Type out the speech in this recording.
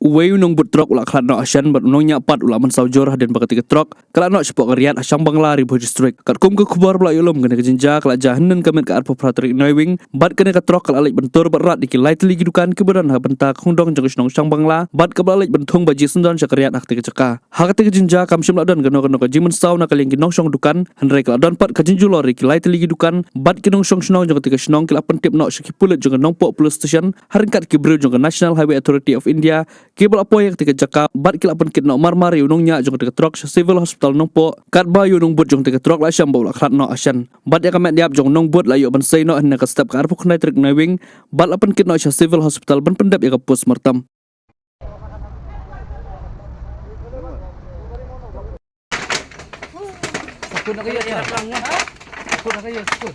Uway nung but truk ulak klat no asyan bat nong nyapat ulak man saujor hadin bakat tiga truk klat no sepok kariat asyang bangla ribu distrik kat kum ke kubar bela yulum kena kejenja klat jahanan kamet ke arpo pratrik noiwing bat kena ke truk klat alik bentur berat dikilai teli gidukan keberan ha bentak hundong jeng snong syang bangla bat ke balik bentung baji sendan syakariat hak tiga ceka hak tiga jenja kam syam ladan kena jimen saw na kaling ginong syong dukan hendrek ladan pat kajenju lori kilai teli gidukan bat kinong syong snong jeng tiga snong kila pentip no syakipulet jeng nong pok police station haringkat kibril jeng National Highway Authority of India kebal apoy yang tiga jaka bat kila pen kit no marmar yunung nya jong tiga truk civil hospital nong po kat ba yunung but jong tiga truk la syam baula khat no asyan bat ya kamet diap jong nong but la yu ban sei no hna ka step ka arpu khnai trik nawing bat la pen kit no civil hospital ban pendap ya ka post mortem Sakut nak kayo, sakut nak kayo, sakut.